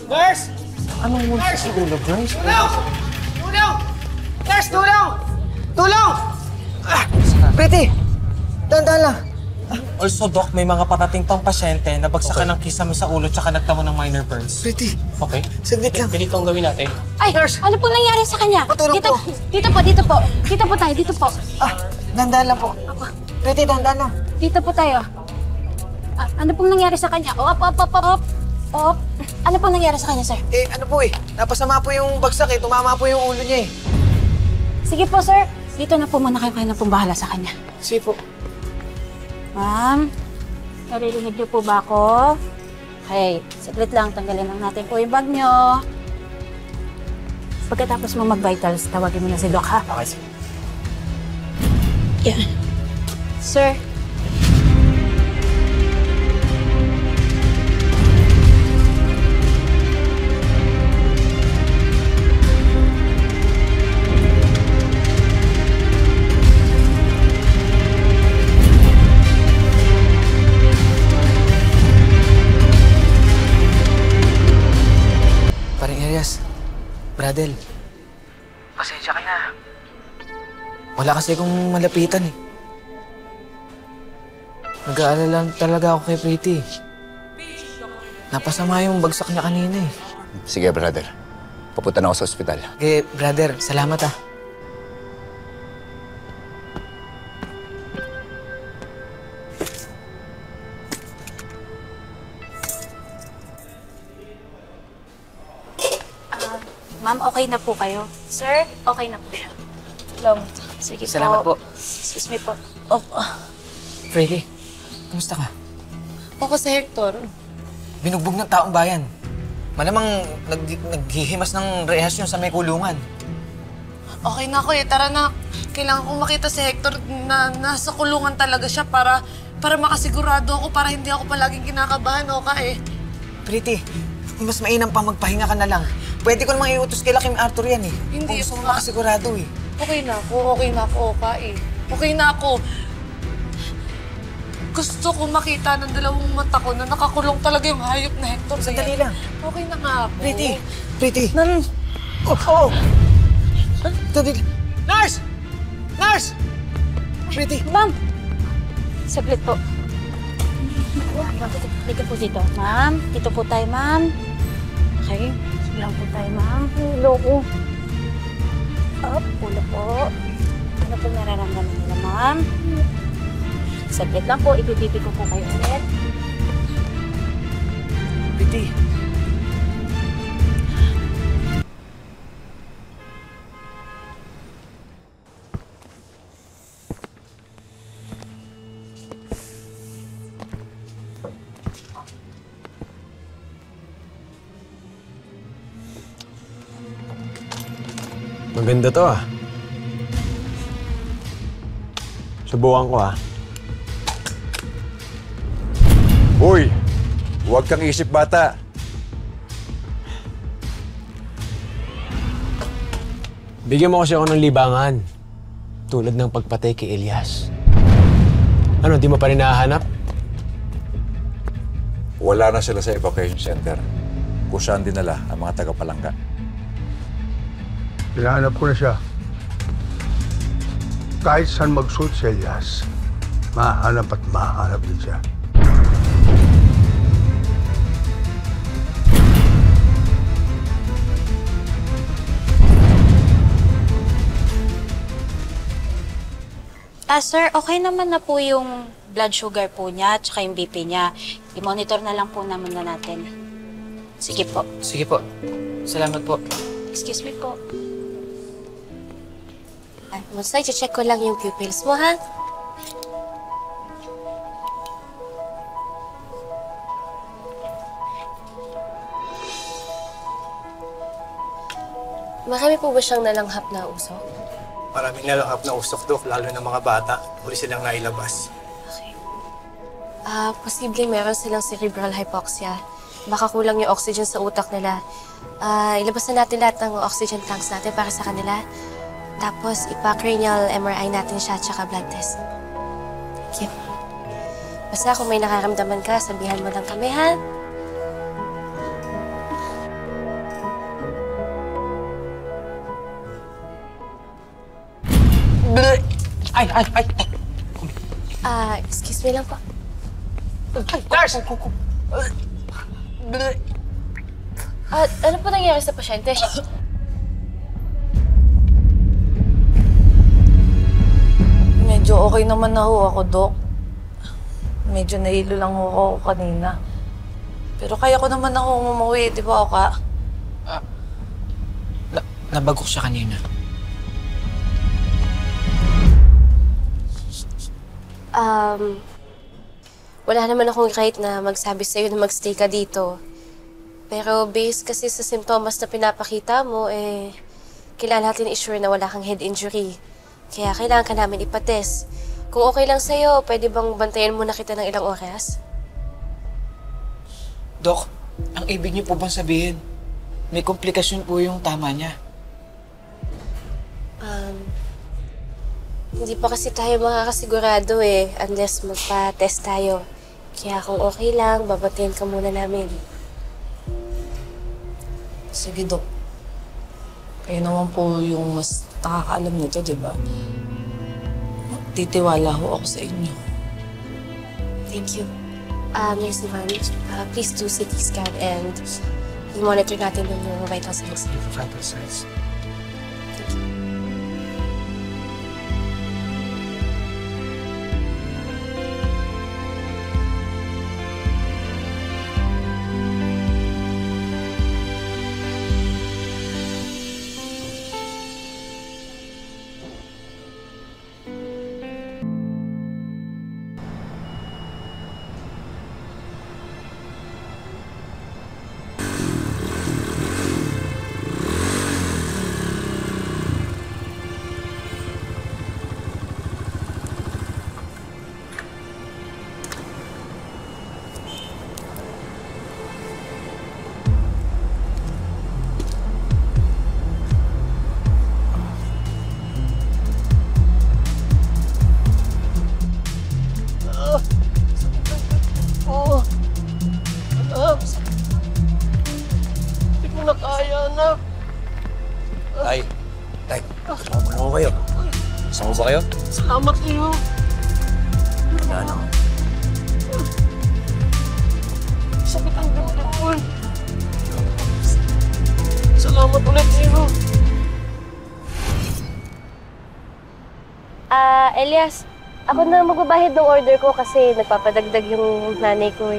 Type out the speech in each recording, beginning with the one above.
Nurse! Anong muna sa ulo, Bryce? Tulong! Tulong! Nurse, tulong! Tulong! Pretty! Dahan-dahan lang. Also, Doc, may mga parating pang pasyente na bagsakan ng kisame sa ulo tsaka nagtamo ng minor burns. Pretty, Okay? saglit lang. Ganito ang gawin natin. Ay, ano po nangyari sa kanya? Patulong Dito, po. dito po, dito po. Dito po tayo, dito po. Dahan-dahan lang po. Pretty, dahan-dahan lang. Dito po tayo. Ano pong nangyari sa kanya? Op. Ano pong nangyari sa kanya, sir? Ano po napasama po yung bagsak tumama po yung ulo niya Sige po, sir. Dito na po muna kayo na pong bahala sa kanya. Sige po. Ma'am, naririnig niyo po ba ako? Okay, saglit lang. Tanggalin lang natin po yung bag niyo. Pagkatapos mo mag-vitals, tawagin mo na si Doc, ha? Okay, sige. Yeah. Sir. Paring Elias, Bradel, pasensya ka na. Wala kasi akong malapitan Nag-aalala talaga ako kay Pretty. Napasama yung bagsak niya kanina Sige, brother. Papunta na ako sa ospital. Okay, brother, salamat Ma'am, okay na po kayo. Sir, okay na po siya. Salamat. Sige Salamat po. Excuse me po. Pretty, kumusta ka? Ako si Hector. Binugbog ng taong bayan. Malamang naghihimas ng rehasyon sa may kulungan. Okay na ako Tara na. Kailangan kong makita si Hector na nasa kulungan talaga siya para makasigurado ako, para hindi ako palaging kinakabahan, Pretty, mas mainam pa magpahinga ka na lang. Pwede ko namang iutos kay Lakim Arthur yan Hindi Kung gusto mo pa. makasigurado Okay na ako, Okay na ako. Gusto ko makita ng dalawang mata ko na nakakulong talaga yung hayop na Hector. Sandali lang. Okay na nga ako. Pretty. Sandali. Nurse! Nurse! Pretty. Ma'am! Saglit po. Dito po dito. Ma'am, dito po tayo, ma'am. Okay. Sige lang po tayo, ma'am. Ulo ko. Ulo po. Ano po nararamdaman nila, ma'am? Saglit lang po. Ibibibi ko po kayo ulit. Pretty. Maganda to Subukan ko Uy! Huwag kang isip bata. Bigyan mo kasi ako ng libangan. Tulad ng pagpatay kay Elias. Ano, di mo pa rin nahahanap? Wala na sila sa evacuation center. Kung saan dinala ang mga taga-Palangga. Hinahanap ko na siya. Kahit saan mag-shoot si Elias, mahanap at mahanap din siya. Sir, okay naman na po yung blood sugar po niya at saka yung BP niya. I-monitor na lang po naman na natin. Sige po. Sige po. Salamat po. Excuse me po. Basta, i-check ko lang yung pupils mo, ha? Marami po ba siyang nalanghap na usok? Maraming nalanghap na usok, Dok, lalo na mga bata. Huli silang nailabas. Okay. Posibleng meron silang cerebral hypoxia. Baka kulang yung oxygen sa utak nila. Ilabas na natin lahat ng oxygen tanks natin para sa kanila. Tapos, ipa-cranial MRI natin siya at saka blood test. Thank you. Basta kung may nakaramdaman ka, sabihan mo lang kami, ha? Ay! Excuse me lang po. Nurse! Ano po nangyari sa pasyente? Medyo okay naman na ho ako, Dok. Medyo nahilo lang ho ako kanina. Pero kaya ko naman ako umuwi, di ba, Oka? Nabagok siya kanina. Wala naman akong right na magsabi sa'yo na magstay ka dito. Pero based kasi sa simptomas na pinapakita mo, kailangan natin i-sure na wala kang head injury. Kaya kailangan ka namin ipatest. Kung okay lang sa'yo, pwede bang bantayan muna kita ng ilang oras? Dok, ang ibig niyo po bang sabihin, may komplikasyon po yung tama niya? Hindi pa kasi tayo makakasigurado unless magpa-test tayo. Kaya kung okay lang, babantayan ka muna namin. Sige, Dok. Kayo naman po yung mas nakakaalam nito, di ba? Titiwala ho ako sa inyo. Thank you. Nurse Ivan, please do CT scan and i-monitor natin yung vital signs. Vital signs. Tay, sumama na ako kayo. Saan ba kayo? Salamat sa'yo. Ano? Sakit ang ganda ko. Salamat ulit sa'yo. Elias, ako na magbabahid ng order ko kasi nagpapadagdag yung nanay ko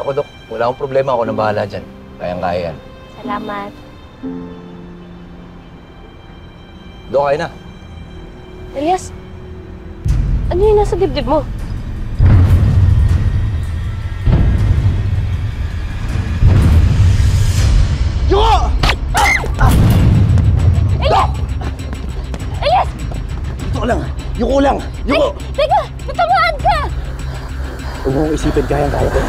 Ako, Dok. Wala akong problema. Ako na bahala dyan. Kayang-kaya yan. Salamat. Dok, kaya na. Elias, ano yung nasa dibdib mo? Yuko! Elias! Elias! Yuko lang! Yuko lang! Yuko! Teka! Natamaan ka! Huwag mong isipin kayang-kaya ko.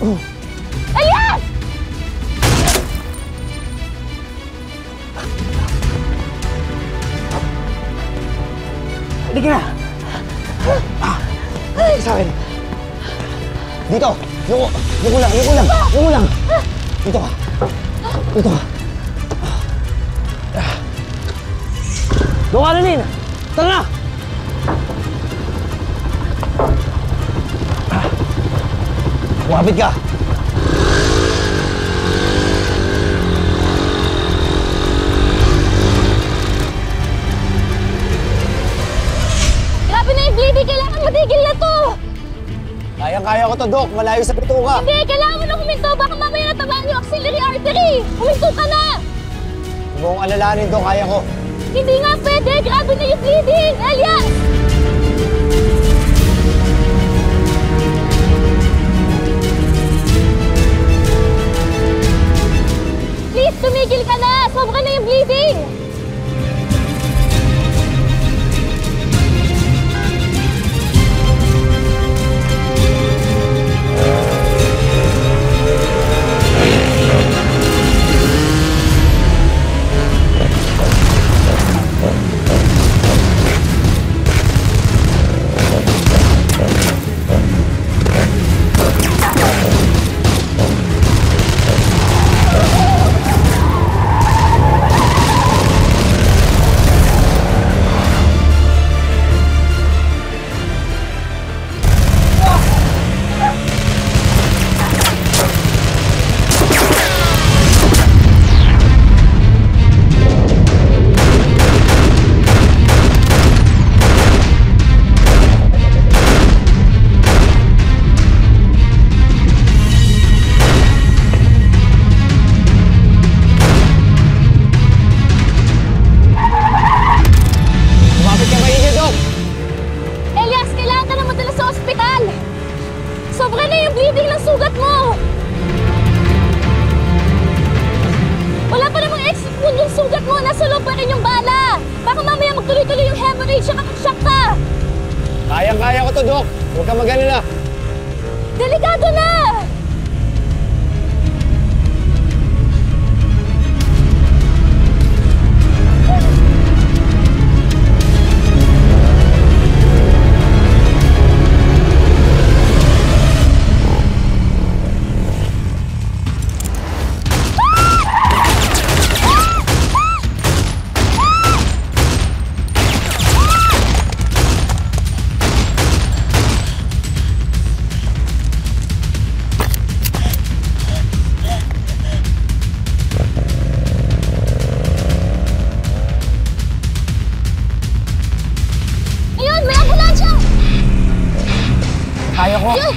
Elias! Halika na! Sa akin. Dito! Yuko! Yuko lang! Yuko lang! Yuko lang! Dito ka! Dito ka! Doon ka na, Lin! Tara na! Kumapit ka! Grabe na yung bleeding! Kailangan matigil na to! Kayang-kaya ko to, Dok. Malayo sa pituka. Hindi! Kailangan mo na huminto! Baka mamaya natamaan yung axillary artery! Huminto ka na! Huwag mong alalahanin, Dok. Kaya ko. Hindi nga pwede! Grabe na yung bleeding! Elias! Please, tumigil ka na! Sobra na yung bleeding! Kayang-kaya ko to, Dok. Huwag ka mag-alala. Delikado na! Kaya ko. Yun!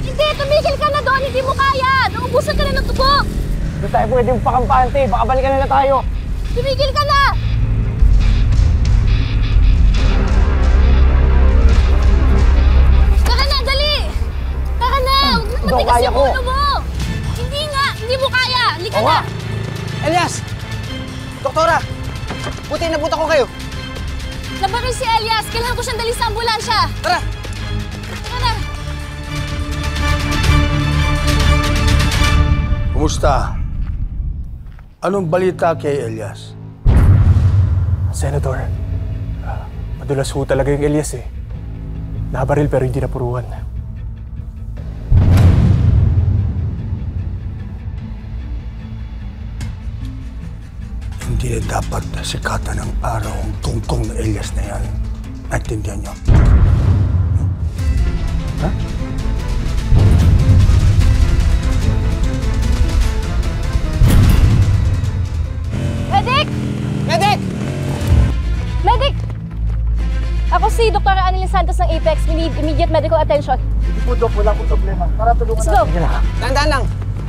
Hindi! Tumigil ka na doon! Hindi mo kaya! Naubusan ka na ng tubo! Hindi tayo pwedeng pakampante. Baka balikan na tayo. Tumigil ka na! Tara na! Dali! Tara na! Huwag na matigas yung ulo mo! Hindi nga! Hindi mo kaya! Halika na! Elias! Doktora! Buti nabuta ko kayo. Nabaril si Elias! Kailangan ko siyang dali sa ambulansya! Tara! Tara na! Kumusta? Anong balita kay Elias? Senator, madulas ho talaga yung Elias eh. Nabaril pero hindi napuruan. Hindi na dapat sikatan ng araw ang tungtong na Elias na yan. Naintindihan niyo? Ha? Medic! Medic! Medic! Ako si Dr. Annalyn Santos ng Apex. We need immediate medical attention. Hindi po, Dok. Wala pong problema. Para tulungan Let's go! Dahan-dahan lang.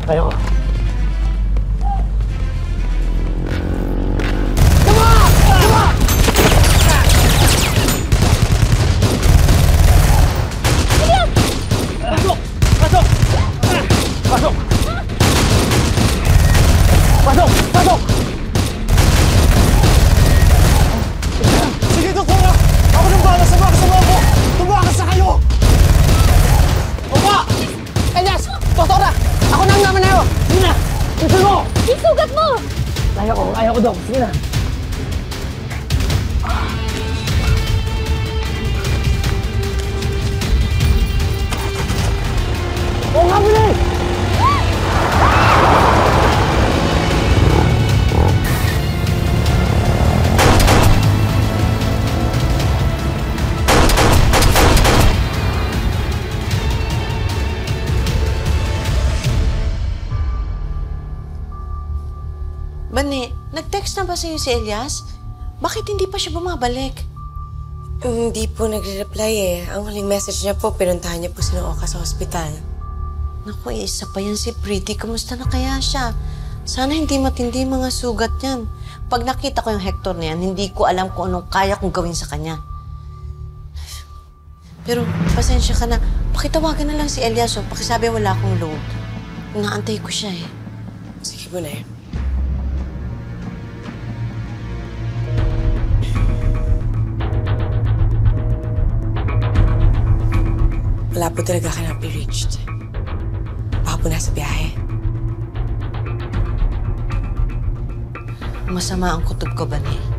Tayo. Sige, doktora! Ako nang bahala sa mga kasama ko! Tumakas na kayo! Opo! Elias! Doktora! Ako na ang naman na yun! Sige na! Ito mo! Yung sugat mo! Kaya ko, Dok. Sige na. Oo nga, bilis! Bane, nag-text na ba sa'yo si Elias? Bakit hindi pa siya bumabalik? Hindi po nagre-reply eh. Ang huling message niya po, pinuntahan niya po si Nooka sa ospital. Naku, isa pa yan si Pretty. Kamusta na kaya siya? Sana hindi matindi mga sugat yan. Pag nakita ko yung Hector na yan, hindi ko alam kung anong kaya kong gawin sa kanya. Pero, pasensya ka na. Pakitawagan na lang si Elias o pakisabi wala akong load. Inaantay ko siya eh. Sige po na eh. Wala po talaga cannot be reached. Baka po nasa biyahe. Masama ang kutob ko, Bani.